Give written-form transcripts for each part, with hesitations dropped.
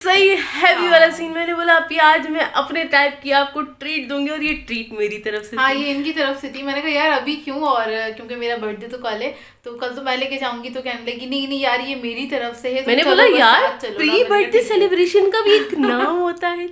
सही हैवी वाला सीन। मैंने बोला अभी आज मैं अपने टाइप की आपको ट्रीट दूंगी और ये ट्रीट मेरी तरफ से हाँ ये इनकी तरफ से थी। मैंने कहा यार अभी क्यों, और क्योंकि मेरा बर्थडे तो कल है, तो कल तो मैं लेके जाऊंगी। तो कहने लगी नहीं नहीं यार ये मेरी तरफ से है, तो मैंने चलो बोला बस यार साथ चलो ना। प्री मैंने कहा बर्थडे ठीक है। सेलिब्रेशन का भी एक नाम होता है।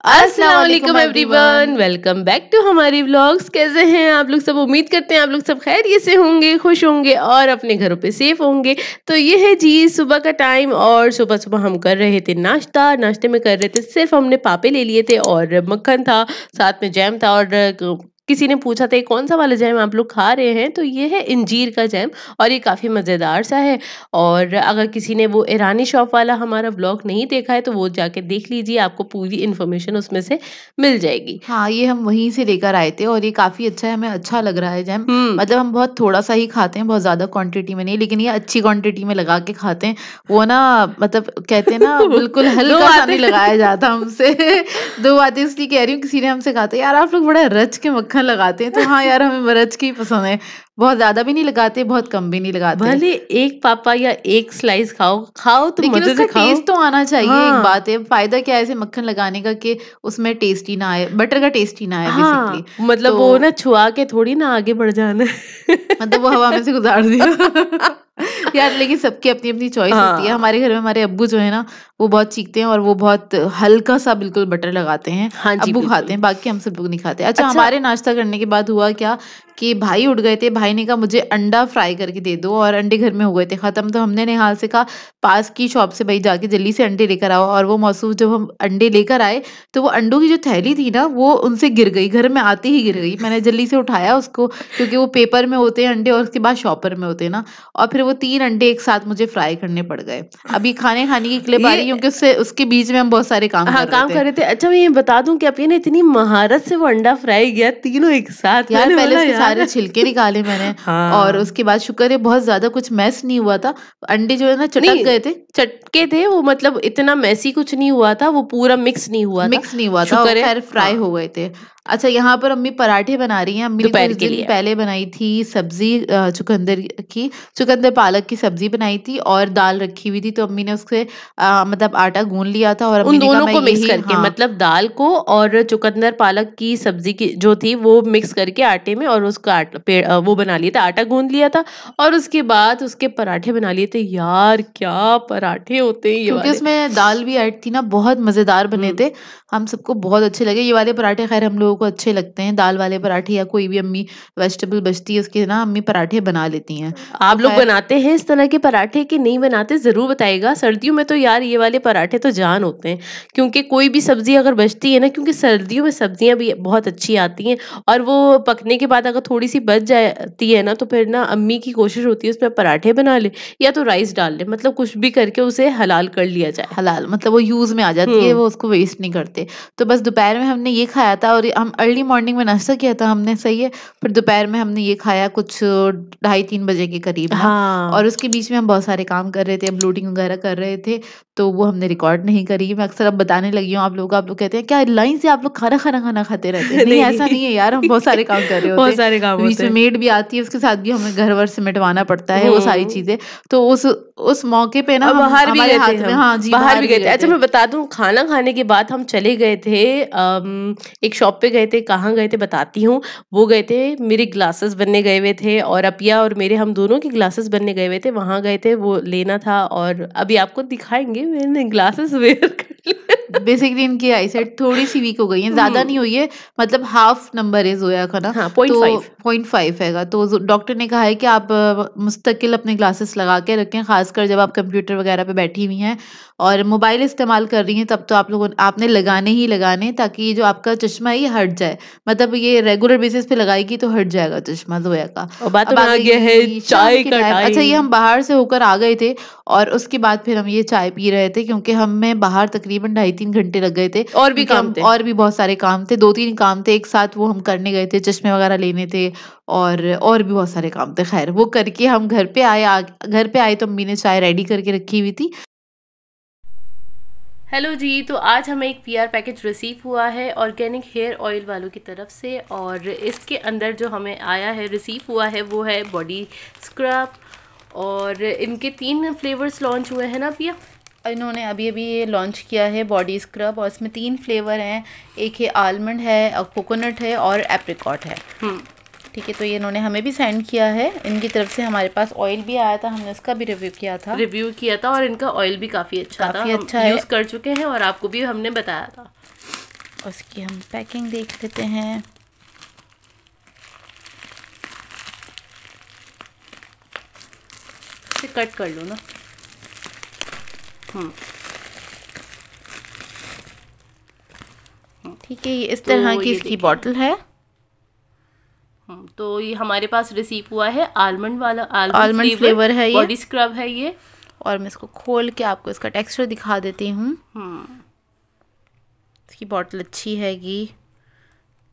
अस्सलाम वालेकुम एवरीवन, वेलकम बैक टू हमारी व्लॉग्स। कैसे हैं आप लोग सब? उम्मीद करते हैं आप लोग सब खैरियत से होंगे, खुश होंगे और अपने घरों पे सेफ होंगे। तो ये है जी सुबह का टाइम और सुबह सुबह हम कर रहे थे नाश्ता। नाश्ते में कर रहे थे, सिर्फ हमने पापे ले लिए थे और मक्खन था, साथ में जैम था। और किसी ने पूछा था कौन सा वाला जैम आप लोग खा रहे हैं, तो ये है इंजीर का जैम और ये काफ़ी मज़ेदार सा है। और अगर किसी ने वो ईरानी शॉप वाला हमारा व्लॉग नहीं देखा है तो वो जाके देख लीजिए, आपको पूरी इन्फॉर्मेशन उसमें से मिल जाएगी। हाँ, ये हम वहीं से लेकर आए थे और ये काफ़ी अच्छा है, हमें अच्छा लग रहा है जैम। हुँ। मतलब हम बहुत थोड़ा-सा ही खाते हैं, बहुत ज़्यादा क्वांटिटी में नहीं, लेकिन ये अच्छी क्वांटिटी में लगा के खाते हैं। वो ना मतलब कहते हैं ना बिल्कुल 2 हल्का-सा नहीं बातें। लगाया जाता हमसे। 2 बातें इसलिए कह रही हूँ, किसी ने हमसे कहा था, "यार आप लोग बड़ा रच के मक्खन लगाते हैं।" तो हाँ यार, हमें रच के ही पसंद है। बहुत ज़्यादा भी नहीं लगाते, बहुत कम भी नहीं लगाते। भले 1 पापा या 1 स्लाइस खाओ, खाओ तो लेकिन मज़े से उसका खाओ। टेस्ट तो आना चाहिए, एक हाँ, बात है। फ़ायदा क्या है ऐसे मक्खन लगाने का कि उसमें टेस्ट ही ना आए, बटर का टेस्ट ही ना आए बेसिकली। हाँ, मतलब तो वो ना छुआ के थोड़ी ना आगे बढ़ जाना है। मतलब वो हवा में से गुज़ार दिया। यार लेकिन सबकी अपनी-अपनी चॉइस होती है। हाँ, हमारे घर में हमारे अब्बू जो है ना, वो बहुत चीखते हैं और वो बहुत हल्का-सा बिल्कुल बटर लगाते हैं। हाँ जी, अब्बू खाते बिल्कुल। हैं, बाकी हम सब लोग नहीं खाते। अच्छा अच्छा। हमारे नाश्ता करने के बाद हुआ क्या कि भाई उठ गए थे, भाई ने कहा मुझे अंडा फ्राई करके दे दो और अंडे घर में हो गए थे ख़त्म। तो हमने निहाल से कहा पास की शॉप से भई जाके जल्दी से अंडे लेकर आओ, और वो मौसूफ जब हम अंडे लेकर आए, तो वो अंडों की जो थैली थी ना, वो उनसे गिर गई, घर में आते ही गिर गई। मैंने जल्दी से उठाया उसको, क्योंकि वो पेपर में होते हैं अंडे और उसके बाद शॉपर में होते हैं ना, और फिर वो 3 अंडे एक साथ मुझे फ्राई करने पड़ गए। अभी खाने-खाने की क्लिप आ ये रही है क्योंकि उससे उसके बीच में हम बहुत सारे काम हाँ, कर रहे काम थे। कर रहे थे। अच्छा मैं ये बता दूँ कि आपने इतनी महारत से वो अंडा फ्राई किया तीनों एक साथ। यार मैंने पहले बोला उसके यार। सारे छिलके निकाले मैंने, और हाँ। उसके बाद शुक्र है बहुत ज़्यादा कुछ मैस नहीं हुआ था। अंडे जो है ना चटक नहीं, गए थे, चटके थे वो, मतलब इतना मेसी कुछ नहीं हुआ था, वो पूरा मिक्स नहीं हुआ था। मिक्स नहीं हुआ था, शुक्र है। ख़ैर फ्राई हाँ, हो गए थे। अच्छा यहाँ पर अम्मी पराठे बना रही हैं। अम्मी ने दोपहर कुछ के दिन लिए। पहले बनाई थी सब्ज़ी, चुकंदर की, चुकंदर पालक की सब्ज़ी बनाई थी और दाल रखी हुई थी। तो अम्मी ने उससे मतलब आटा गूँध लिया था और उन अम्मी ने कहा दोनों मैं को मिक्स यही करके, हाँ। मतलब दाल को और चुकंदर पालक की सब्जी की जो थी वो मिक्स करके आटे में, और उसका वो बना लिया था, आटा गूंद लिया था। और उसके बाद उसके पराठे बना लिए थे। यार क्या पराठे होते हैं ये क्योंकि वाले। उसमें दाल भी ऐड थी ना, बहुत मज़ेदार बने हम्म। थे। हम सबको बहुत अच्छे लगे। ये वाले पराठे ख़ैर हम लोगों को अच्छे लगते हैं, दाल वाले पराठे या कोई भी अम्मी वेजिटेबल बचती है उसके ना अम्मी पराठे बना लेती हैं। तो आप लोग ख़ैर बनाते हैं इस तरह के पराठे कि नहीं बनाते, ज़रूर बताइएगा। सर्दियों में तो यार ये वाले पराठे तो जान होते हैं, क्योंकि कोई भी सब्ज़ी अगर बचती है ना, क्योंकि सर्दियों में सब्जियाँ भी बहुत अच्छी आती हैं, और वो पकने के बाद अगर थोड़ी-सी बच जाती है ना, तो फिर ना अम्मी की कोशिश होती है उसमें पराठे बना लें या तो राइस डाल लें, मतलब कुछ भी करके उसे हलाल कर लिया जाए। हलाल मतलब वो यूज़ में आ जाती है, हुँ। वो उसको वेस्ट नहीं करते। तो बस दोपहर में हमने ये खाया था और हम अर्ली मॉर्निंग में नाश्ता किया था हमने, सही है। फिर दोपहर में हमने ये खाया कुछ ढाई 3 बजे के करीब ना, हाँ। और उसके बीच में हम बहुत सारे काम कर रहे थे, अपलोडिंग वगैरह कर रहे थे, तो वो हमने रिकॉर्ड नहीं करी। मैं अक्सर अब बताने लगी हूँ आप लोगों को, आप लोग कहते हैं क्या लाइन से आप लोग खाना खाते रहते हैं? नहीं नहीं, ऐसा नहीं। नहीं है यार, हम बहुत सारे काम कर रहे होते बहुत हैं। सारे काम बीच होते में हैं। मेड भी आती है, उसके साथ भी हमें घर-वर सिमटवाना पड़ता है, वो सारी हुँ। चीज़ें। तो उस मौके पे ना और हम बाहर भी हमारे गए थे हाथ में हम, हाँ जी, बाहर बाहर भी भी गए थे। गए अच्छा थे। मैं बता दूँ, खाना खाने के बाद हम चले गए थे एक शॉप पे गए थे, कहाँ गए थे बताती हूँ। वो गए थे, मेरे ग्लासेस बनने गए हुए थे और अपिया और मेरे, हम दोनों के ग्लासेस बनने गए हुए थे, वहाँ गए थे वो लेना था, और अभी आपको दिखाएँगे मैंने ग्लासेस वेयर कर लिए। बेसिकली इनकी आईसाइट थोड़ी-सी वीक हो गई है, ज़्यादा नहीं हुई है, मतलब हाफ नंबर है ज़ोया का ना, हाँ, तो 0.5 0.5 हैगा। तो डॉक्टर ने कहा है कि आप मुस्तकिल अपने ग्लासेस लगा के रखें, ख़ासकर जब आप कंप्यूटर वगैरह पे बैठी हुई हैं और मोबाइल इस्तेमाल कर रही हैं, तब तो आपने लगाने ही लगाने, ताकि जो आपका चश्मा है ये हट जाए। मतलब ये रेगुलर बेसिस पे लगाएगी तो हट जाएगा चश्मा ज़ोया का। और बातों अब में आ आ गया है गई शाम चाय के का टाइम। अच्छा, ये टाइम। हम बाहर से होकर आ गए थे और उसके बाद फिर हम ये चाय पी रहे थे, क्योंकि हमें बाहर तकरीबन 2.5-3 घंटे लग गए थे, और भी क्योंकि काम हम थे। और भी बहुत सारे काम थे, 2-3 काम थे एक साथ, वो हम करने गए थे, चश्मे वगैरह लेने थे और भी बहुत सारे काम थे। ख़ैर वो करके हम घर पे आए, घर पे आए तो अम्मी ने चाय रेडी करके रखी हुई थी। हेलो जी, तो आज हमें एक पीआर पैकेज रिसीव हुआ है ऑर्गेनिक हेयर ऑयल वालों की तरफ से, और इसके अंदर जो हमें आया है, रिसीव हुआ है, वो है बॉडी स्क्रब। और इनके 3 फ्लेवर्स लॉन्च हुए हैं ना पिया? इन्होंने अभी-अभी ये लॉन्च किया है बॉडी स्क्रब, और इसमें 3 फ्लेवर हैं। एक है आलमंड है, कोकोनट है और एप्रिकॉट है। ठीक है, तो ये इन्होंने हमें भी सेंड किया है। इनकी तरफ से हमारे पास ऑयल भी आया था, हमने उसका भी रिव्यू किया था और इनका ऑयल भी काफ़ी अच्छा था, अच्छा है, यूज़ कर चुके हैं और आपको भी हमने बताया था। उसकी हम पैकिंग देख लेते हैं। इसे कट कर लो ना। ठीक है, ये इस तरह की इसकी बॉटल है। तो ये हमारे पास रिसीव हुआ है आलमंड वाला, आलमंड फ्लेवर है, ये बॉडी स्क्रब है ये। और मैं इसको खोल के आपको इसका टेक्सचर दिखा देती हूँ। इसकी बॉटल अच्छी हैगी,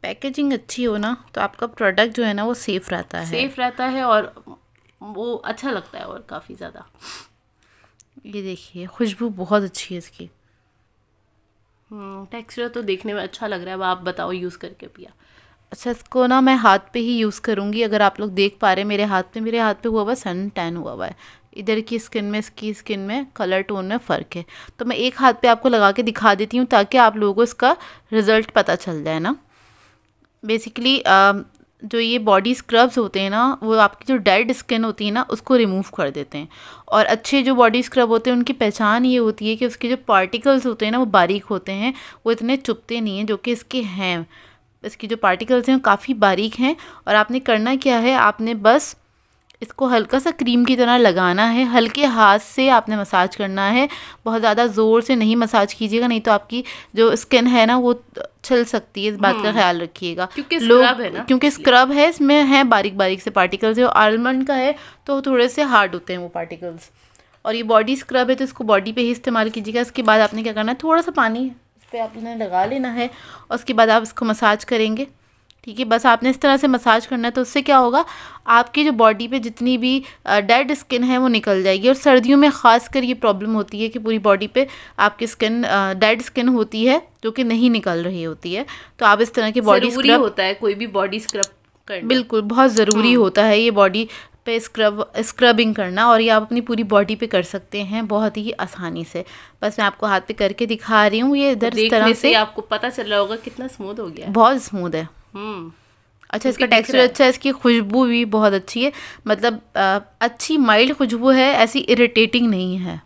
पैकेजिंग अच्छी हो ना तो आपका प्रोडक्ट जो है ना वो सेफ रहता है और वो अच्छा लगता है और काफ़ी ज़्यादा। ये देखिए, खुशबू बहुत अच्छी है इसकी। टेक्सचर तो देखने में अच्छा लग रहा है। अब आप बताओ यूज़ करके पिया। अच्छा, इसको ना मैं हाथ पे ही यूज़ करूँगी। अगर आप लोग देख पा रहे हैं मेरे हाथ पे हुआ हुआ है सन टैन हुआ हुआ है। इधर की स्किन में, इसकी स्किन में कलर टोन में फ़र्क है, तो मैं एक हाथ पे आपको लगा के दिखा देती हूँ ताकि आप लोगों को इसका रिज़ल्ट पता चल जाए ना। बेसिकली जो ये बॉडी स्क्रब्स होते हैं ना, वो आपकी जो डेड स्किन होती है ना उसको रिमूव कर देते हैं। और अच्छे जो बॉडी स्क्रब होते हैं उनकी पहचान ये होती है कि उसके जो पार्टिकल्स होते हैं ना वो बारीक होते हैं, वो इतने चुभते नहीं हैं, जो कि इसके हैं। इसकी जो पार्टिकल्स हैं वो काफ़ी बारीक हैं। और आपने करना क्या है, आपने बस इसको हल्का सा क्रीम की तरह लगाना है, हल्के हाथ से आपने मसाज करना है, बहुत ज़्यादा ज़ोर से नहीं मसाज कीजिएगा, नहीं तो आपकी जो स्किन है ना वो छिल सकती है। इस बात का ख्याल रखिएगा, क्योंकि स्क्रब है, इसमें है बारीक बारीक से पार्टिकल्स है। और आलमंड का है तो थोड़े से हार्ड होते हैं वो पार्टिकल्स। और ये बॉडी स्क्रब है तो इसको बॉडी पे ही इस्तेमाल कीजिएगा। इसके बाद आपने क्या करना है, थोड़ा सा पानी इस पर आपने लगा लेना है और उसके बाद आप इसको मसाज करेंगे। ठीक है, बस आपने इस तरह से मसाज करना है, तो उससे क्या होगा, आपकी जो बॉडी पे जितनी भी डेड स्किन है वो निकल जाएगी। और सर्दियों में ख़ासकर ये प्रॉब्लम होती है कि पूरी बॉडी पे आपकी स्किन डेड स्किन होती है जो कि नहीं निकल रही होती है। तो आप इस तरह की बॉडी स्क्रब होता है, कोई भी बॉडी स्क्रब करना बिल्कुल बहुत ज़रूरी होता है, ये बॉडी पे स्क्रबिंग करना। और ये आप अपनी पूरी बॉडी पे कर सकते हैं बहुत ही आसानी से। बस मैं आपको हाथ पे करके दिखा रही हूँ। ये इधर इस तरह से आपको पता चल रहा होगा कितना स्मूथ हो गया है। बहुत स्मूथ है। अच्छा, इसका टेक्सचर अच्छा है, इसकी खुशबू भी बहुत अच्छी है, मतलब अच्छी माइल्ड खुशबू है, ऐसी इरिटेटिंग नहीं है।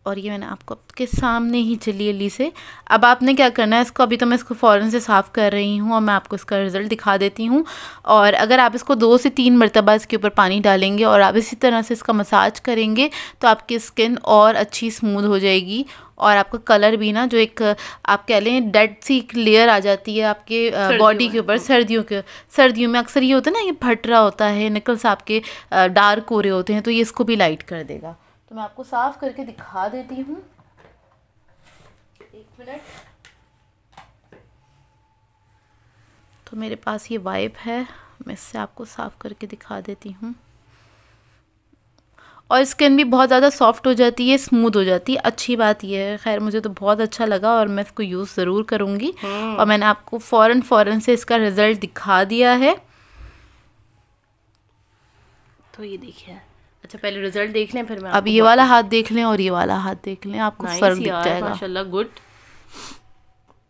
और ये मैंने आपको आपके सामने ही जल्दी से, अब आपने क्या करना है, इसको अभी तो मैं इसको फ़ौरन से साफ़ कर रही हूँ और मैं आपको इसका रिज़ल्ट दिखा देती हूँ। और अगर आप इसको 2 से 3 मरतबा इसके ऊपर पानी डालेंगे और आप इसी तरह से इसका मसाज करेंगे तो आपकी स्किन और अच्छी स्मूथ हो जाएगी। और आपका कलर भी ना, जो एक आप कह लें डेड सी एक लेयर आ जाती है आपके बॉडी के ऊपर सर्दियों में अक्सर ये होता है ना, ये फट रहा होता है, निकल्स आपके डार्क हो रहे होते हैं, तो ये इसको भी लाइट कर देगा। तो मैं आपको साफ़ करके दिखा देती हूँ, 1 मिनट। तो मेरे पास ये वाइप है, मैं इससे आपको साफ़ करके दिखा देती हूँ। और स्किन भी बहुत ज़्यादा सॉफ्ट हो जाती है, स्मूथ हो जाती है। अच्छी बात यह है, खैर मुझे तो बहुत अच्छा लगा और मैं इसको यूज़ ज़रूर करूँगी। और मैंने आपको फ़ौरन से इसका रिज़ल्ट दिखा दिया है। तो ये देखिए, अच्छा पहले रिज़ल्ट देख लें फिर मैं अब ये वाला हाथ देख लें और ये वाला हाथ देख लें, आपको फ़र्क दिख जाएगा। माशाल्लाह, गुड।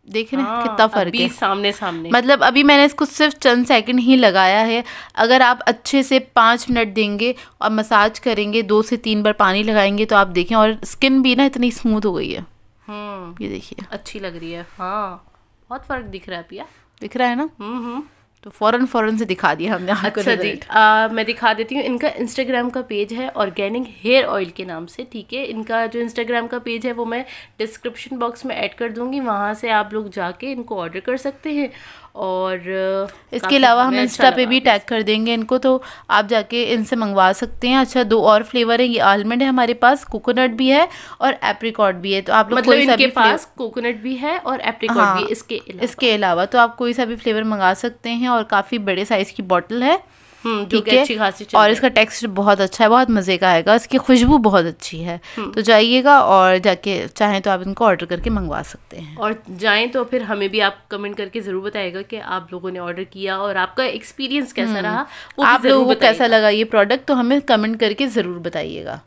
देख रहे हैं कितना फ़र्क है, सामने। मतलब अभी मैंने इसको सिर्फ चंद सेकंड ही लगाया है। अगर आप अच्छे से 5 मिनट देंगे और मसाज करेंगे, 2 से 3 बार पानी लगाएंगे, तो आप देखें, और स्किन भी ना इतनी स्मूथ हो गई है। ये देखिए, अच्छी लग रही है। हाँ, बहुत फर्क दिख रहा है पिया। दिख रहा है ना? तो फौरन से दिखा दिया हमने आपको। अच्छा जी, मैं दिखा देती हूँ। इनका इंस्टाग्राम का पेज है ऑर्गेनिक हेयर ऑयल के नाम से, ठीक है। इनका जो इंस्टाग्राम का पेज है वो मैं डिस्क्रिप्शन बॉक्स में ऐड कर दूंगी, वहाँ से आप लोग जाके इनको ऑर्डर कर सकते हैं। और इसके अलावा हम इंस्टा पे भी टैग कर देंगे इनको, तो आप जाके इनसे मंगवा सकते हैं। अच्छा, 2 और फ्लेवर है, ये आलमंड है हमारे पास, कोकोनट भी है और एप्रिकॉट भी है। तो आप लोग कोई सा भी पास कोकोनट भी है और एप्रिकॉट भी है। इसके अलावा तो आप कोई सा भी फ्लेवर मंगा सकते हैं। और काफ़ी बड़े साइज़ की बॉटल है, जो कि अच्छी खासी और इसका टेक्स्ट बहुत अच्छा है, बहुत मज़े का आएगा, इसकी खुशबू बहुत अच्छी है। तो जाइएगा और जाके चाहें तो आप इनको ऑर्डर करके मंगवा सकते हैं। और जाएं तो फिर हमें भी आप कमेंट करके ज़रूर बताइएगा कि आप लोगों ने ऑर्डर किया और आपका एक्सपीरियंस कैसा रहा, वो आप लोगों को कैसा लगा ये प्रोडक्ट, तो हमें कमेंट करके ज़रूर बताइएगा।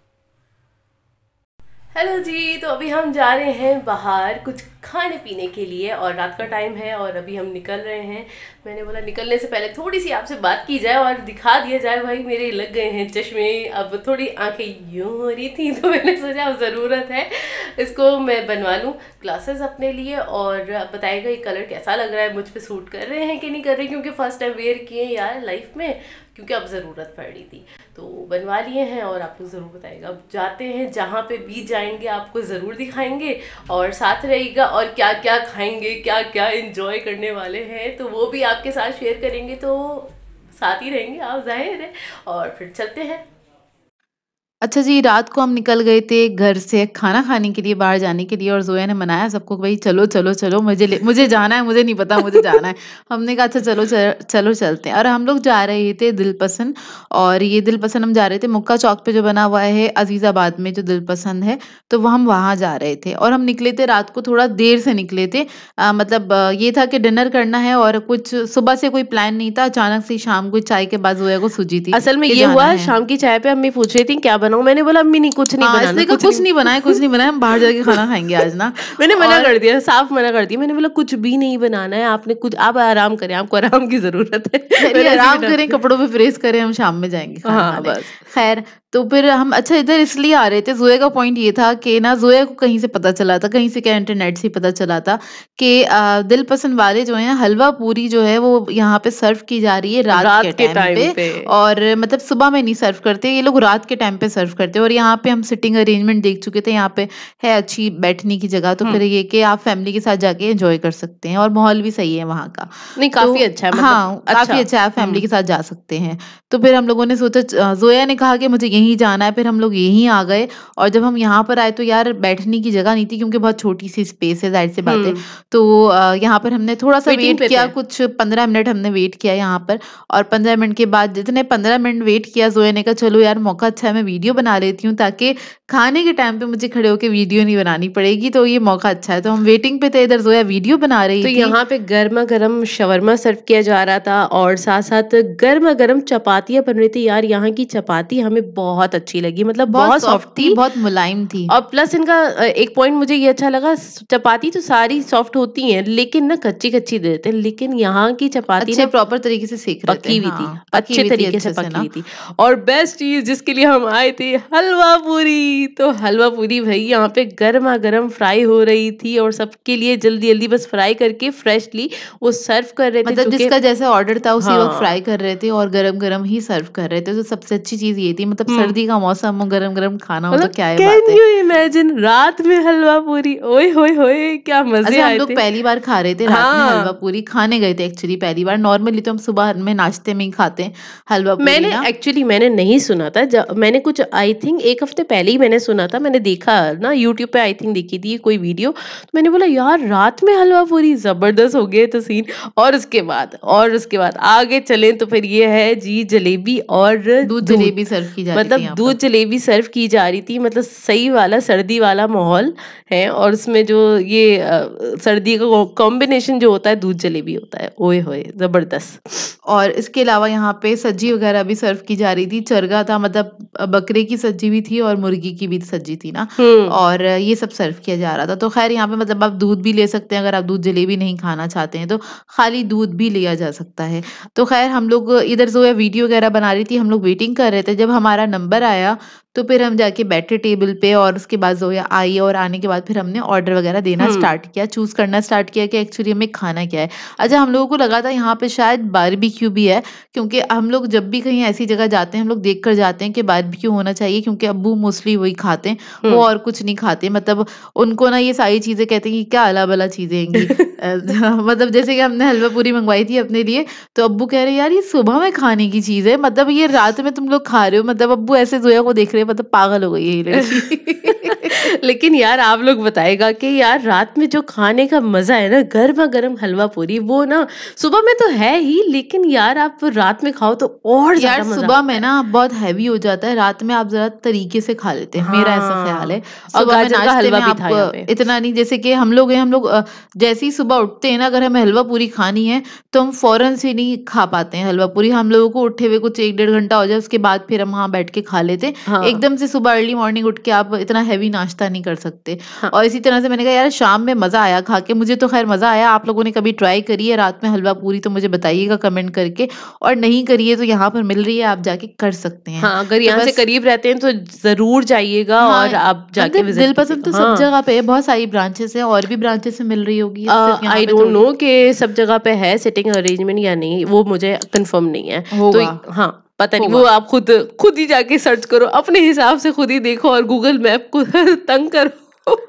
हेलो जी, तो अभी हम जा रहे हैं बाहर कुछ खाने पीने के लिए और रात का टाइम है और अभी हम निकल रहे हैं। मैंने बोला निकलने से पहले थोड़ी सी आपसे बात की जाए और दिखा दिया जाए। भाई मेरे लग गए हैं चश्मे, अब थोड़ी आंखें यूँ हो रही थी तो मैंने सोचा अब ज़रूरत है इसको मैं बनवा लूँ ग्लासेस अपने लिए। और अब बताइएगा ये कलर कैसा लग रहा है, मुझ पर सूट कर रहे हैं कि नहीं कर रहे, क्योंकि फर्स्ट टाइम वेयर किए यार लाइफ में, क्योंकि अब ज़रूरत पड़ रही थी तो बनवा लिए हैं। और आप लोग ज़रूर बताइएगा। अब जाते हैं, जहाँ पे भी जाएंगे आपको ज़रूर दिखाएंगे और साथ रहेगा। और क्या क्या खाएंगे, क्या क्या एंजॉय करने वाले हैं, तो वो भी आपके साथ शेयर करेंगे। तो साथ ही रहेंगे आप, जाहिर है। और फिर चलते हैं। अच्छा जी, रात को हम निकल गए थे घर से खाना खाने के लिए, बाहर जाने के लिए, और ज़ोया ने मनाया सबको कि भाई चलो चलो चलो, मुझे जाना है, मुझे नहीं पता मुझे जाना है। हमने कहा अच्छा चलो चलते हैं। और हम लोग जा रहे थे दिलपसंद, और ये दिलपसंद हम जा रहे थे मुक्का चौक पे जो बना हुआ है अजीज़ाबाद में, जो दिलपसंद है, तो वो हम वहाँ जा रहे थे। और हम निकले थे रात को, थोड़ा देर से निकले थे। मतलब ये था कि डिनर करना है और कुछ सुबह से कोई प्लान नहीं था। अचानक से शाम को चाय के बाद ज़ोया को सूझी थी। असल में ये हुआ, शाम की चाय पे अम्मी पूछ रही थी क्या बनाऊं, मैंने बोला अम्मी नहीं कुछ नहीं बनाना, कुछ नहीं बनाया, हम बाहर जाके खाना खाएंगे आज ना। मैंने मना कर दिया, साफ मना कर दिया। मैंने बोला कुछ भी नहीं बनाना है, आपने कुछ, आप आराम करें, आपको आराम की जरूरत है। आराम करें, कपड़ों पे प्रेस करें, हम शाम में जाएंगे खाना खाने। बस खैर, तो फिर हम अच्छा इधर इसलिए आ रहे थे, ज़ोया का पॉइंट ये था कि ना ज़ोया को कहीं से पता चला था, कहीं से क्या इंटरनेट से पता चला था कि दिलपसंद वाले जो हैं हलवा पूरी जो है वो यहाँ पे सर्व की जा रही है रात के टाइम पे। और मतलब सुबह में नहीं सर्व करते ये लोग, रात के टाइम पे सर्व करते हैं। और यहाँ पे हम सिटिंग अरेंजमेंट देख चुके थे, यहाँ पे है अच्छी बैठने की जगह, तो फिर ये कि आप फैमिली के साथ जाके एंजॉय कर सकते हैं और माहौल भी सही है वहाँ का। नहीं, काफी अच्छा है, मतलब हाँ, काफी अच्छा है, आप फैमिली के साथ जा सकते हैं। तो फिर हम लोगों ने सोचा, ज़ोया ने कहा कि मुझे यहीं जाना है, फिर हम लोग यहीं आ गए। और जब हम यहाँ पर आए तो यार बैठने की जगह नहीं थी, क्योंकि बहुत छोटी सी स्पेस है, ज़ाहिर सी बात है। तो यहाँ पर हमने थोड़ा सा वेट किया, कुछ 15 मिनट हमने वेट किया यहाँ पर। और 15 मिनट के बाद, जितने 15 मिनट वेट किया, ज़ोया ने कहा चलो यार मौका अच्छा है, मैं वीडियो बना लेती हूँ, ताकि खाने के टाइम पे मुझे खड़े होकर वीडियो नहीं बनानी पड़ेगी, तो ये मौका अच्छा है। तो हम वेटिंग पे थे, इधर ज़ोया वीडियो बना रही थी। तो यहाँ पे गर्मा गर्म शवरमा सर्व किया जा रहा था और साथ साथ गर्मा गर्म चपातियां बन रही थी। यार यहाँ की चपाती हमें बहुत अच्छी लगी, मतलब बहुत सॉफ्ट थी, बहुत मुलायम थी। और प्लस इनका एक पॉइंट मुझे ये अच्छा लगा, चपाती तो सारी सॉफ्ट होती हैं लेकिन ना कच्ची कच्ची दे देते हैं, लेकिन यहाँ की चपाती ना प्रॉपर तरीके से सेक रहे थे, पकी हुई थी, अच्छे तरीके से पकी हुई थी। और बेस्ट चीज जिसके लिए हम आए थे, हलवा पूरी। तो हलवा पूरी भाई यहाँ पे गर्मा गर्म फ्राई हो रही थी और सबके लिए जल्दी जल्दी बस फ्राई करके फ्रेशली वो सर्व कर रहे थे, मतलब जिसका जैसा ऑर्डर था उसी वक्त फ्राई कर रहे थे और गरम गरम ही सर्व कर रहे थे। तो सबसे अच्छी चीज ये थी, मतलब सर्दी का मौसम हो, गरम गरम खाना हो, तो क्या है बात है। कैन यू इमेजिन रात में हलवा पूरी, ओए होए होए क्या मजे आए थे। हम लोग पहली बार खा रहे थे रात में हलवा पूरी, खाने गए थे एक्चुअली पहली बार। नॉर्मली तो हम सुबह में नाश्ते में ही खाते हैं हलवा पूरी। मैंने नहीं सुना था, मैंने कुछ आई थिंक 1 हफ्ते पहले ही मैंने सुना था, मैंने देखा ना यूट्यूब पे, आई थिंक देखी थी कोई वीडियो, तो मैंने बोला यार रात में हलवा पूरी, जबरदस्त हो गए तो सीन। और उसके बाद आगे चलें तो फिर ये है जी जलेबी और दूध जलेबी सर्व की जा रही थी, मतलब दूध जलेबी सर्व की जा रही थी, मतलब सही वाला सर्दी वाला माहौल है। और उसमें जो ये सर्दी का कॉम्बिनेशन जो होता है दूध जलेबी होता है, ओए होए जबरदस्त। और इसके अलावा यहाँ पे सब्जी वगैरह भी सर्व की जा रही थी, चरगा था, मतलब बकरे की सब्जी भी थी और मुर्गी की भी सब्जी थी ना, और ये सब सर्व किया जा रहा था। तो खैर यहाँ पे मतलब आप दूध भी ले सकते हैं, अगर आप दूध जलेबी नहीं खाना चाहते हैं तो खाली दूध भी लिया जा सकता है। तो खैर हम लोग इधर जो है वीडियो वगैरह बना रही थी, हम लोग वेटिंग कर रहे थे। जब हमारा नंबर आया तो फिर हम जाके बैठे टेबल पे और उसके बाद ज़ोया आई और आने के बाद फिर हमने ऑर्डर वगैरह देना हुँ। स्टार्ट किया, चूज़ करना स्टार्ट किया कि एक्चुअली हमें खाना क्या है। अच्छा हम लोगों को लगा था यहाँ पे शायद बारबेक्यू भी है, क्योंकि हम लोग जब भी कहीं ऐसी जगह जाते हैं, हम लोग देख कर जाते हैं कि बारबेक्यू होना चाहिए, क्योंकि अब्बू मोस्टली वही खाते हैं, वो हुँ। और कुछ नहीं खाते। मतलब उनको ना ये सारी चीज़ें कहते हैं कि क्या अला-बला चीज़ें हैंगी। मतलब जैसे कि हमने हलवा पूरी मँगवाई थी अपने लिए, तो अब्बू कह रहे यार ये सुबह में खाने की चीज़ है, मतलब ये रात में तुम लोग खा रहे हो। मतलब अब्बू ऐसे ज़ोया को देख रहे हैं, मतलब पागल हो गई है ये लड़की। लेकिन यार आप लोग बताइएगा कि यार रात में जो खाने का मज़ा है ना, गरमा-गरम हलवा पूरी वो ना सुबह में तो है ही, लेकिन यार आप रात में खाओ तो और यार ज़्यादा मज़ा सुबह आता में है। ना बहुत हैवी हो जाता है, रात में आप ज़रा तरीके से खा लेते हैं, मेरा ऐसा ख़्याल है। हाँ, और सुबह में गाजर का नाश्ते हलवा में भी आप था यहाँ पे। इतना नहीं, जैसे कि हम लोग हैं, जैसे ही सुबह उठते हैं ना, अगर हमें हलवा पूरी खानी है, तो हम फ़ौरन से नहीं खा पाते हैं हलवा पूरी। हम लोगों को उठे हुए कुछ 1 डेढ़ घंटा हो जाए, उसके बाद फिर हम वहाँ बैठ के खा लेते हैं। हाँ, एकदम से सुबह अर्ली मॉर्निंग उठ के आप इतना हैवी नाश्ता नहीं कर सकते। हाँ। और इसी तरह से मैंने कहा यार शाम में मज़ा आया खा के, मुझे तो ख़ैर मज़ा आया। आप लोगों ने कभी ट्राई करी है रात में हलवा पूरी तो मुझे बताइएगा कमेंट करके, और नहीं करी है तो यहाँ पर मिल रही है, आप जाके कर सकते हैं। हाँ, अगर तो यहाँ से बस करीब रहते हैं तो ज़रूर जाइएगा हाँ, और आप जाके मतलब विज़िट दिल पसंद कीजिएगा। तो सब हाँ। जगह पे है, बहुत सारी ब्रांचेज़ हैं और भी ब्रांचेज़ से मिल रही होगी, सिर्फ़ यहाँ आई पे डोंट थोड़ी। नो कि सब जगह पे है सिटिंग अरेंजमेंट या नहीं, वो मुझे कंफर्म नहीं है। तो होगा, हाँ, पता नहीं, वो होगा। आप खुद ही जाके सर्च करो, अपने हिसाब से खुद ही देखो और गूगल मैप को तंग करो।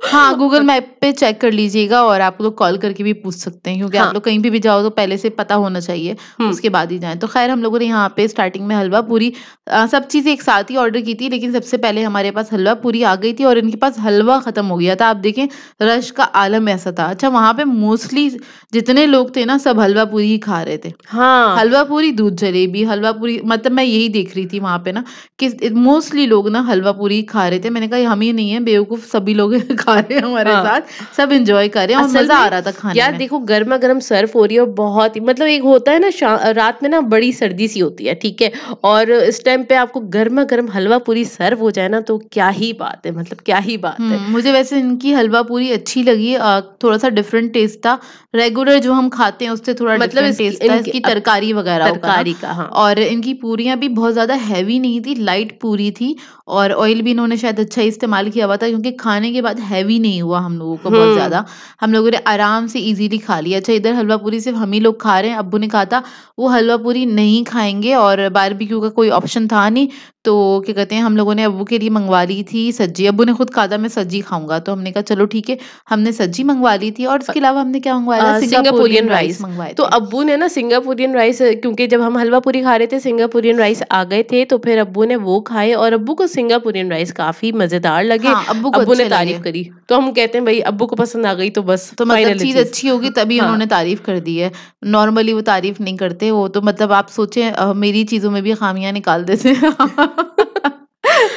हाँ, गूगल मैप पे चेक कर लीजिएगा और आप लोग कॉल करके भी पूछ सकते हैं, क्योंकि हाँ, आप लोग कहीं भी जाओ तो पहले से पता होना चाहिए, हुँ, उसके बाद ही जाएँ। तो ख़ैर हम लोगों ने यहाँ पे स्टार्टिंग में हलवा पूरी सब चीज़ें एक साथ ही ऑर्डर की थी, लेकिन सबसे पहले हमारे पास हलवा पूरी आ गई थी और इनके पास हलवा ख़त्म हो गया था। आप देखें रश का आलम ऐसा था। अच्छा वहाँ पे मोस्टली जितने लोग थे ना, सब हलवा पूरी ही खा रहे थे। हाँ, हलवा पूरी, दूध जलेबी, हलवा पूरी, मतलब मैं यही देख रही थी वहाँ पे ना कि मोस्टली लोग ना हलवा पूरी खा रहे थे। मैंने कहा हम ही नहीं है बेवकूफ़, सभी लोग खा रहे हैं हमारे हाँ। साथ, सब एन्जॉय कर रहे हैं और असल मज़ा आ में रहा था खाने यार में। देखो गरमा-गरम सर्व हो रही है और बहुत ही मतलब एक होता है ना रात में ना बड़ी सर्दी सी होती है, ठीक है? और इस टाइम पे आपको गरमा-गरम हलवा पूरी सर्व हो जाए ना तो क्या ही बात है, मतलब क्या ही बात है। मुझे वैसे इनकी हलवा पूरी अच्छी लगी, थोड़ा-सा डिफरेंट टेस्ट था। रेगुलर जो हम खाते हैं उससे थोड़ा मतलब डिफरेंट इसकी टेस्ट था, इनके इसकी अब तरकारी वगैरह का ना। तरकारी का हाँ। और इनकी पूरियाँ भी बहुत ज़्यादा हेवी नहीं थी, लाइट पूरी थी और ऑयल भी इन्होंने शायद अच्छा इस्तेमाल किया हुआ था, क्योंकि खाने के बाद हेवी नहीं हुआ हम लोगों को बहुत हुँ। ज़्यादा। हम लोगों ने आराम से ईज़िली खा लिया। अच्छा इधर हलवा पूरी सिर्फ़ हम ही लोग खा रहे हैं, अब्बू ने कहा था वो हलवा पूरी नहीं खाएँगे और बारबेक्यू का कोई ऑप्शन था नहीं, तो क्या कहते हैं हम लोगों ने अब्बू के लिए मँगवा ली थी सब्ज़ी। अब्बू ने खुद कहा था मैं सब्ज़ी खाऊँगा, तो हमने कहा चलो ठीक है, हमने सब्ज़ी मँगवा ली थी और इसके अलावा हमने क्या मँगवाया था, सिंगापुरियन सिंगापोरियन राइस राइस। मँगवाए तो थे। अब्बू ने ना सिंगापुरियन राइस क्योंकि जब हम हलवा पूरी खा रहे थे सिंगापुरियन राइस आ गए थे तो फिर अब्बू ने वो खाए और अब्बू को सिंगापुरियन राइस काफ़ी मज़ेदार लगे। हाँ, अब्बू को अब्बू ने अच्छे लगे। तारीफ़ करी। तो हम कहते हैं भई अब्बू को पसंद आ गई तो बस तो मतलब फाइनल चीज़ चीज़। अच्छी होगी तभी हाँ। उन्होंने तारीफ़ कर दी है। नॉर्मली वो तारीफ़ नहीं करते, वो तो मतलब आप सोचें मेरी चीज़ों में भी ख़ामियाँ निकाल देते हैं।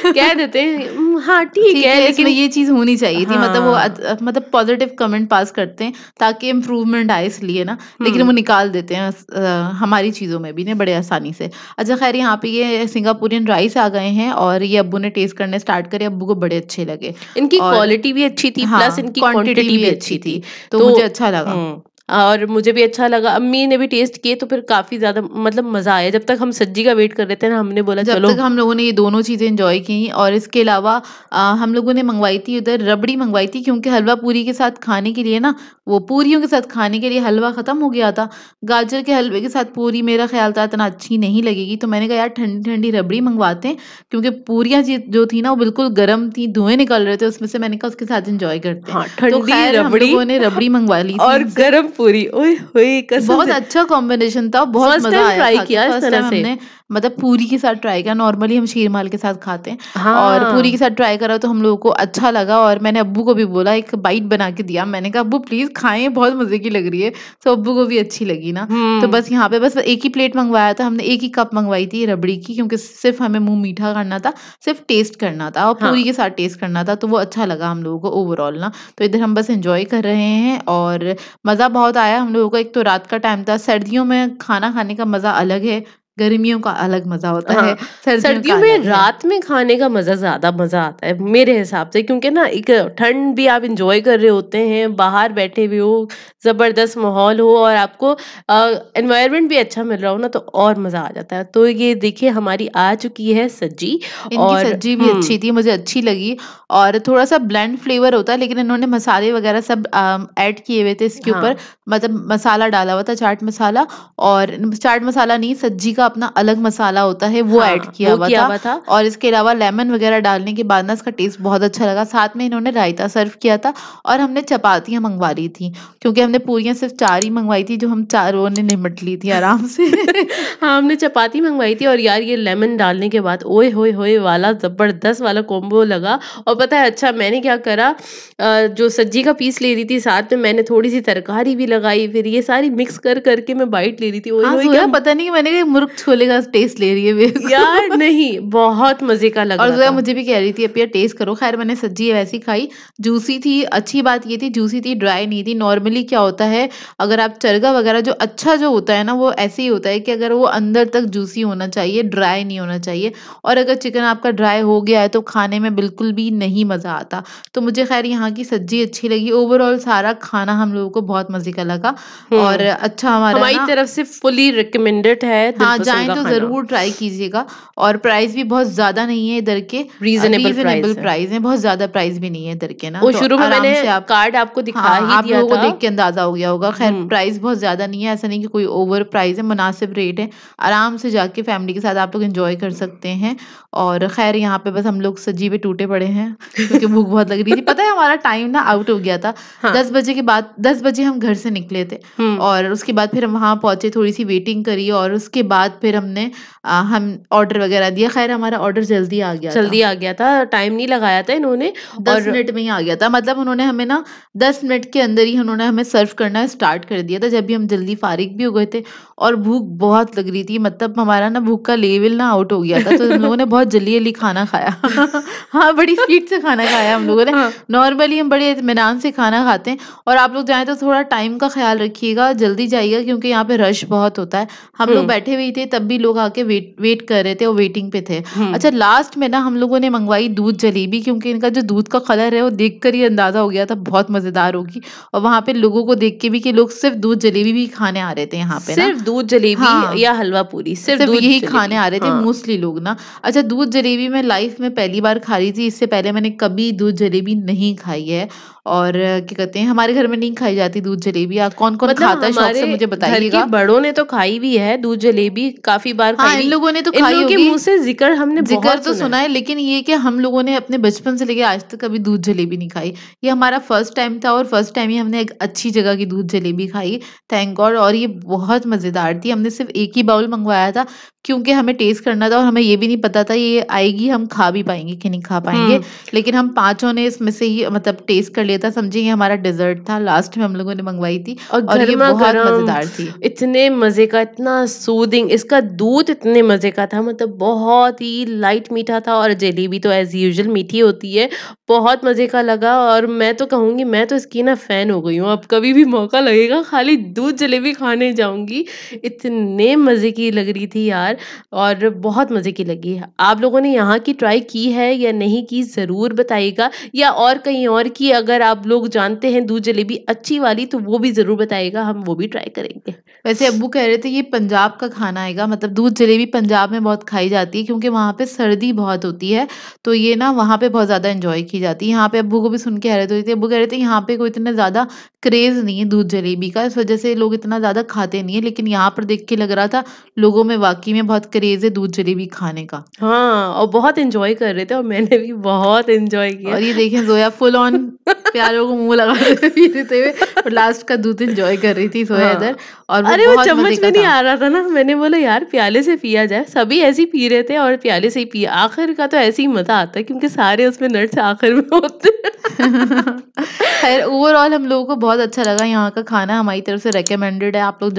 कह देते हैं हाँ ठीक ठीक है है, इसमें लेकिन ये चीज़ होनी चाहिए थी, मतलब वो हाँ। मतलब पॉज़िटिव कमेंट पास करते हैं ताकि इम्प्रूवमेंट आए इसलिए ना, लेकिन हुँ। वो निकाल देते हैं हमारी चीज़ों में भी ना बड़े आसानी से। अच्छा ख़ैर यहाँ पे ये सिंगापुरियन राइस आ गए हैं और ये अब्बू ने टेस्ट करने स्टार्ट करे, अब्बू को बड़े अच्छे लगे इनकी और क्वालिटी भी अच्छी थी प्लस हाँ, इनकी क्वांटिटी क्वांटिटी भी भी अच्छी अच्छी थी, थी। तो तो मुझे अच्छा लगा। और मुझे भी अच्छा लगा। अम्मी ने भी टेस्ट किए तो फिर काफ़ी ज़्यादा मतलब मज़ा आया। जब तक हम सज्जी का वेट कर रहे थे ना हमने बोला जब चलो। तक हम लोगों ने ये दोनों चीज़ें एन्जॉय की और इसके अलावा हम लोगों ने मँगवाई थी उधर रबड़ी मँगवाई थी, क्योंकि हलवा पूरी के साथ खाने के लिए ना, वो पूरियों के साथ खाने के लिए हलवा ख़त्म हो गया था। गाजर के हलवे के साथ पूरी मेरा ख़्याल था इतना अच्छी नहीं लगेगी, तो मैंने कहा यार ठंडी-ठंडी रबड़ी मँगवाते हैं, क्योंकि पूरियाँ जो थी ना वो बिल्कुल गरम थी, धुएँ निकल रहे थे उसमें से, मैंने कहा उसके साथ एन्जॉय करते हैं। हाँ, तो ठंडी ख़ैर हम रबड़ी लोगों ने रबड़ी मँगवा ली थी और इनसे। गरम पूरी। ओए होए! कसम बहुत से अच्छा कॉम्बिनेशन था, बहुत फर्स्ट मज़ा टाइम आया ट्राई खा के। किया इस फर्स्ट तरह टाइम से। हमने मतलब पूरी के साथ ट्राई किया, नॉर्मली हम शीरमाल के साथ खाते हैं और पूरी के हाँ। साथ ट्राई करा तो हम लोगों को अच्छा लगा और मैंने अब्बू को भी बोला, एक बाइट बना के दिया। मैंने कहा अब्बू प्लीज़ खाएँ, बहुत मज़े की लग रही है। तो अब्बू को भी अच्छी लगी ना। तो हुँ। बस यहाँ पे बस एक ही प्लेट मँगवाया था हमने, एक ही कप मँगवाई थी रबड़ी की, क्योंकि सिर्फ़ हमें मुँह मीठा करना था, सिर्फ़ टेस्ट करना था और हाँ। पूरी के साथ टेस्ट करना था, तो वो अच्छा लगा हम लोगों को ओवरऑल ना। तो इधर हम बस एन्जॉय कर रहे हैं और मज़ा बहुत आया हम लोगों को। एक तो रात का टाइम था, सर्दियों में खाना खाने का मज़ा अलग है, गर्मियों का अलग मज़ा होता है, हाँ, सर्दियों का सर्दियों में अलग है। रात में खाने का ज़्यादा मज़ा आता है मेरे हिसाब से, क्योंकि ना एक ठंड भी आप एन्जॉय कर रहे होते हैं, बाहर बैठे हुए हो, ज़बरदस्त माहौल हो और आपको एनवायरनमेंट भी अच्छा मिल रहा हो ना, तो और मज़ा आ जाता है। तो ये देखिए हमारी आ चुकी है सब्जी। इनकी और सब्ज़ी भी अच्छी थी, मुझे अच्छी लगी और थोड़ा-सा ब्लेंड फ्लेवर होता है, लेकिन इन्होंने मसाले वगैरह सब ऐड किए हुए थे इसके ऊपर, हाँ, मतलब मसाला डाला हुआ था चाट मसाला और चाट मसाला नहीं, सब्ज़ी का अपना अलग मसाला होता है, वो ऐड हाँ, किया वो हुआ किया था हुआ था। और इसके अलावा लेमन वगैरह डालने के बाद ना इसका टेस्ट बहुत अच्छा लगा। साथ में इन्होंने रायता सर्व किया था और हमने चपातियाँ मँगवा ली थी, क्योंकि हमने पूरियाँ सिर्फ़ 4 ही मँगवाई थी, जो हम चारों ने निपट ली थी आराम से। हाँ, हमने चपाती मँगवाई थी और यार ये लेमन डालने के बाद ओए होए होए वाला ज़बरदस्त वाला कॉम्बो लगा। और पता है अच्छा मैंने क्या करा, जो सब्जी का पीस ले रही थी साथ में मैंने थोड़ी-सी तरकारी भी लगाई, फिर ये सारी मिक्स कर के मैं बाइट ले रही थी। ओए हाँ, होए क्या ज़ोया पता नहीं मैंने कहा मुर्ग छोले का टेस्ट ले रही है मेरे यार को। नहीं, बहुत मज़े का लग और रहा ज़ोया था। मुझे भी कह रही थी अब यार टेस्ट करो, ख़ैर मैंने सब्ज़ी वैसी खाई, जूसी थी, अच्छी बात ये थी जूसी थी, ड्राई नहीं थी। नॉर्मली क्या होता है, अगर आप चरगा वग़ैरह जो अच्छा जो होता है ना, वो ऐसे ही होता है कि अगर वो अंदर तक जूसी होना चाहिए, ड्राई नहीं होना चाहिए और अगर चिकन आपका ड्राई हो गया है, तो खाने में बिल्कुल भी नहीं मज़ा आता। तो मुझे ख़ैर यहाँ की सब्ज़ी अच्छी लगी, ओवरऑल सारा खाना हम लोगों को बहुत मज़े का लगा और हुँ, अच्छा हमारा हमारी ना तरफ से फुली रिकमेंडेड है दिल हाँ, पसंद जाएँ का तो खाना। ज़रूर ट्राई कीजिएगा और प्राइस भी बहुत ज़्यादा नहीं है इधर के रीज़नेबल रीज़नेबल प्राइस है। प्राइस हैं, बहुत ज़्यादा प्राइस भी नहीं है इधर के ना, वो तो शुरू में मैंने आराम से आप कार्ड आपको दिखा हाँ, ही आप दिया लोगों को था। देख के अंदाज़ा हो गया होगा। ख़ैर हुँ। प्राइस बहुत ज़्यादा नहीं है, ऐसा नहीं कि कोई ओवर प्राइस है, मुनासिब रेट है। आराम से जाके फैमिली के साथ आप लोग एन्जॉय कर सकते हैं और ख़ैर यहाँ पे बस हम लोग सजी पे टूटे पड़े हैं, क्योंकि भूख बहुत लग रही थी। पता है हमारा टाइम ना आउट हो गया था, हाँ। 10 बजे के बाद 10 बजे हम घर से निकले थे हुँ। और उसके बाद फिर हम वहाँ पहुँचे, थोड़ी-सी वेटिंग करी और उसके बाद फिर हम ऑर्डर वग़ैरह दिया। ख़ैर हमारा ऑर्डर जल्दी आ गया था। जल्दी आ गया था, टाइम नहीं लगाया था इन्होंने। 10 और मिनट में ही आ गया था, मतलब उन्होंने हमें ना 10 मिनट के अंदर ही उन्होंने हमें सर्व करना स्टार्ट कर दिया था, जब भी हम जल्दी फ़ारिग भी हो गए थे और भूख बहुत लग रही थी, मतलब हमारा ना भूख का लेवल ना आउट हो गया था, तो हम लोगों ने बहुत जल्दी-जल्दी खाना खाया। हाँ, बड़ी स्पीड से खाना खाया हम लोगों ने। हाँ। नॉर्मली हम बड़े इत्मीनान से खाना खाते हैं और आप लोग जाएँ तो थोड़ा टाइम का ख़्याल रखिएगा, जल्दी जाइएगा क्योंकि यहाँ पे रश बहुत होता है। हम लोग हुँ, बैठे हुए ही थे, तब भी लोग आके वेट वेट कर रहे थे और वेटिंग पे थे। हुँ। अच्छा लास्ट में ना हम लोगों ने मँगवाई दूध जलेबी, क्योंकि इनका जो दूध का कलर है वो देखकर ही अंदाज़ा हो गया था बहुत मज़ेदार होगी और वहाँ पे लोगों को देख के भी कि लोग सिर्फ़ दूध जलेबी भी खाने आ रहे थे यहाँ पे ना। सिर्फ़ दूध जलेबी हाँ। या हलवा पूरी, सिर्फ़ सिर्फ़ दूध यही खाने जलेबी। आ रहे थे हाँ। मोस्टली लोग ना। अच्छा दूध जलेबी मैं लाइफ़ में पहली बार खा रही थी, इससे पहले मैंने कभी दूध जलेबी नहीं खाई है और क्या कहते हैं हमारे घर में नहीं खाई जाती दूध जलेबी। कौन-कौन मतलब खाता है शौक हमारे से मुझे घर के बताइएगा? बड़ों ने तो खाई भी है दूध जलेबी, काफ़ी बार खाई हाँ, इन भी। लोगों ने तो इन खाई लोगों के होगी। मुँह से ज़िक्र हमने ज़िक्र बहुत तो सुना है। सुना है, लेकिन ये कि हम लोगों ने अपने बचपन से लेके आज तक कभी दूध जलेबी नहीं खाई। ये हमारा फर्स्ट टाइम था और फर्स्ट टाइम ही हमने एक अच्छी जगह की दूध जलेबी खाई, थैंक गॉड और ये बहुत मज़ेदार थी। हमने सिर्फ़ एक ही बाउल मँगवाया था क्योंकि हमें टेस्ट करना था और हमें ये भी नहीं पता था ये आएगी हम खा भी पाएँगे कि नहीं खा पाएँगे। हुँ। लेकिन हम पाँचों ने इसमें से ही मतलब टेस्ट कर लिया था, समझिए ये हमारा डेज़र्ट था, लास्ट में हम लोगों ने मँगवाई थी और और ये बहुत गरमा-गरम मज़ेदार थी। इतने मज़े का, इतना सूदिंग, इसका दूध इतने मज़े का था, मतलब बहुत ही लाइट मीठा था और जलेबी तो ऐज़ यूजुअल मीठी होती है। बहुत मज़े का लगा और मैं तो कहूँगी मैं तो इसकी ना फ़ैन हो गई हूँ। अब कभी भी मौका लगेगा खाली दूध जलेबी खाने जाऊँगी। इतने मज़े की लग रही थी यार और बहुत मज़े की लगी। आप लोगों ने यहाँ की ट्राई की है या नहीं की ज़रूर बताइएगा, या और कहीं और की अगर आप लोग जानते हैं दूध जलेबी अच्छी वाली तो वो भी ज़रूर बताइएगा, हम वो भी ट्राई करेंगे। वैसे अब्बू कह रहे थे ये पंजाब का खाना आएगा, मतलब दूध जलेबी पंजाब में बहुत खाई जाती है क्योंकि वहाँ पे सर्दी बहुत होती है, तो ये ना वहाँ पे बहुत ज़्यादा एन्जॉय की जाती है। यहाँ पे अब्बू को भी सुन के हैरत हुई थी, अब्बू कह रहे थे यहाँ पे कोई इतना ज़्यादा क्रेज़ नहीं है दूध जलेबी का, इस वज़ह से लोग इतना ज़्यादा खाते नहीं है, लेकिन यहाँ पर देख के लग रहा था लोगों में वाक़ई में बहुत क्रेज़ है दूध जलेबी खाने का। हाँ, और बहुत एन्जॉय कर रहे थे और मैंने भी बहुत एन्जॉय किया। और ये देखें ज़ोया फुल ऑन प्यालों को मुँह लगा के पी लेते हुए और लास्ट का दूध एन्जॉय कर रही थी ज़ोया इधर हाँ। और वो अरे वो बहुत मज़े चम्मच का में नहीं था। आ रहा था ना, मैंने बोला यार प्याले से पिया जाए, सभी ऐसे ही पी रहे थे और प्याले से ही पिया। आखिर का तो ऐसे ही मज़ा आता है क्योंकि सारे उसमें नट्स आखिर में होते हैं। खैर ओवरऑल हम लोगों को बहुत अच्छा लगा यहाँ का खाना हमारी तरफ से रिकमेंडेड है। आप लोग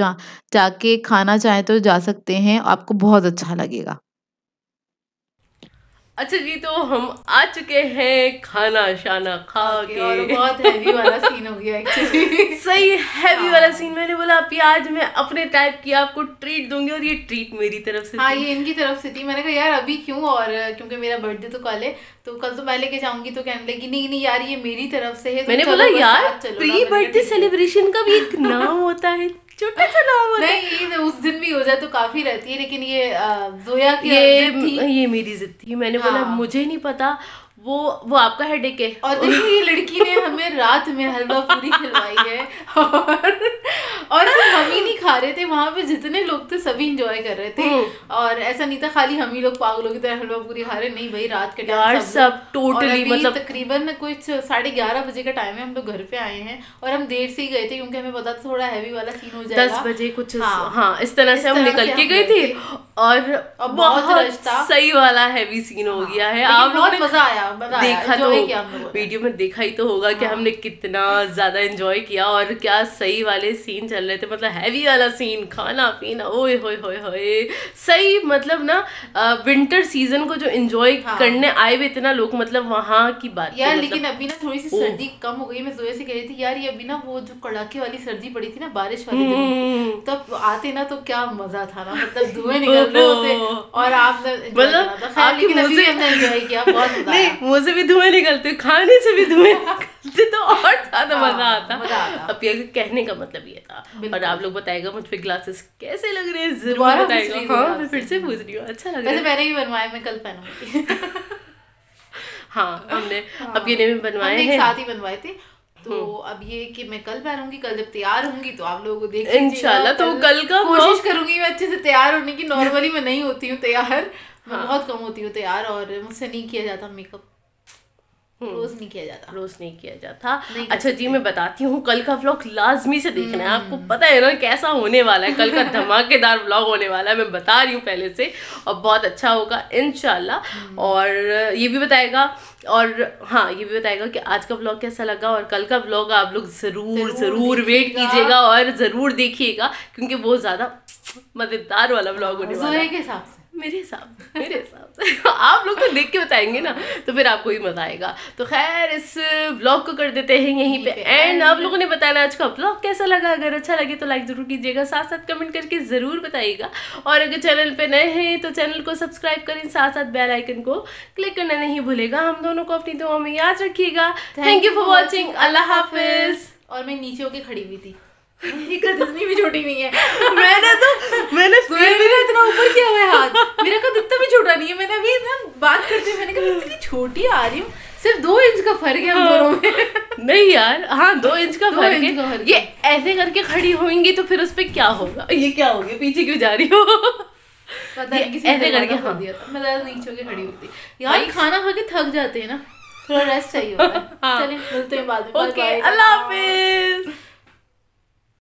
जाके खाना चाहें तो जा सकते हैं, आपको बहुत अच्छा लगेगा। अच्छा जी, तो हम आ चुके हैं खाना शाना खा के, और बहुत हैवी वाला सीन हो गया एक्चुअली। सही हैवी वाला सीन। मैंने बोला अभी आज मैं अपने टाइप की आपको ट्रीट दूंगी, और ये ट्रीट मेरी तरफ से हाँ, ये इनकी तरफ से थी। मैंने कहा यार अभी क्यों, और क्योंकि मेरा बर्थडे तो कल है, तो कल तो मैं लेके जाऊंगी, तो कहने लगी नहीं नहीं यार ये मेरी तरफ से है। तो मैंने बोला यार प्री बर्थडे सेलिब्रेशन का भी एक नाम होता है, छोटा सा नाम होता है। नहीं, उस दिन भी हो जाए तो काफी रहती है, लेकिन ये जोया की ये मेरी जिद थी। मैंने बोला मुझे नहीं पता, वो आपका हेडेक है। और देखिए ये लड़की ने हमें रात में हलवा पूरी खिलवाई है, और हम ही नहीं खा रहे थे, वहां पे जितने लोग थे सभी एंजॉय कर रहे थे, और ऐसा नहीं था खाली हम ही लोग पागलों की तरह हलवा पूरी खा रहे। नहीं भाई, रात के टाइम सब टोटली, मतलब तकरीबन कुछ 11:30 बजे का टाइम है, हम लोग घर पे आए हैं, और हम देर से ही गए थे क्योंकि हमें पता था थोड़ा हैवी वाला सीन हो जाएगा। 10 बजे कुछ, हाँ इस तरह से हम निकल के गए थे, और बहुत सही वाला हैवी सीन हो गया है। आप लोगों ने मजा आया, देखा तो वीडियो में देखा ही तो होगा कि हमने कितना ज्यादा एंजॉय किया, और क्या सही वाले सीन चल रहे थे, मतलब हैवी वाला सीन, खाना पीना, ओए होए होए होए सही। मतलब ना विंटर सीजन को जो एंजॉय करने आए हुए इतना लोग, मतलब वहाँ की बात यार। लेकिन अभी ना थोड़ी सी सर्दी कम हो गई। मैं जोया से कह रही थी यार ये अभी ना वो जो कड़ाके वाली सर्दी पड़ी थी ना बारिश वाली दिन, तब आते ना तो क्या मजा था ना, मतलब धुएं निकल रहे होते, और आपने लेकिन अभी हमने एंजॉय किया, बहुत मजा आया। मुंह से भी धुएं निकलते, खाने से भी धुएं निकलते, तो और ज्यादा मजा आता। अब ये कहने का मतलब ये था। और आप लोग बताएगा मुझ पे ग्लासेस कैसे लग रहे हैं, जरूर बताएगा। हाँ, मैं फिर से पूछ रही हूँ, अच्छा लग रहा है। मैंने भी बनवाए, मैं कल पहनूंगी। हाँ, हमने अब ये नहीं बनवाए हैं, एक साथ ही बनवाए थे। तो अब ये कि मैं कल पहनूंगी, कल जब तैयार होंगी तो आप लोगों को देख इंशाल्लाह। तो कल का कोशिश करूंगी मैं अच्छे से तैयार होने की। नॉर्मली मैं नहीं होती हूँ तैयार, मैं बहुत कम होती हूँ तैयार, और मुझसे नहीं किया जाता मेकअप, रोज नहीं किया जाता। अच्छा जी, मैं बताती हूँ, कल का व्लॉग लाजमी से देखना है। आपको पता है ना कैसा होने वाला है, कल का धमाकेदार व्लॉग होने वाला है, मैं बता रही हूँ पहले से, और बहुत अच्छा होगा इंशाल्लाह। और ये भी बताएगा, और हाँ ये भी बताएगा कि आज का व्लॉग कैसा लगा, और कल का व्लॉग आप लोग जरूर वेट कीजिएगा और जरूर देखिएगा, क्योंकि बहुत ज्यादा मजेदार वाला व्लॉग होने वाला है मेरे हिसाब से। आप लोग तो देख के बताएंगे ना, तो फिर आपको ही मजा आएगा। तो खैर इस व्लॉग को कर देते हैं यहीं पे एंड। आप लोगों ने बताना आज का व्लॉग कैसा लगा, अगर अच्छा लगे तो लाइक जरूर कीजिएगा, साथ साथ कमेंट करके जरूर बताइएगा, और अगर चैनल पे नए हैं तो चैनल को सब्सक्राइब करें, साथ साथ बेल आइकन को क्लिक करना नहीं भूलेगा। हम दोनों को अपनी दुआ में याद रखिएगा। थैंक यू फॉर वॉचिंग, अल्लाह हाफिज। और मैं नीचे होके खड़ी हुई थी, इतनी भी छोटी नहीं है। मैंने मेरा इतना ऊपर किया हुआ है हाथ, मेरा कद इतना भी छोटा नहीं है। मैंने अभी ना बात करते हुए मैंने कहा इतनी छोटी आ रही हूँ, सिर्फ 2 इंच का फर्क है हम दोनों में। नहीं यार, हाँ 2 इंच का फर्क है। ये ऐसे करके खड़ी होंगी तो फिर उस पे क्या होगा, ये क्या हो गया, पीछे क्यों जा रही हो? पता नहीं किसी ऐसे करके हाँ दिया था। मैं ज़्यादा नीचे होके खड़ी होती यार, खाना खा के थक जाते हैं ना, थोड़ा रेस्ट चाहिए होता है। चलें मिलते हैं बाद में, ओके, अल्लाह हाफिज।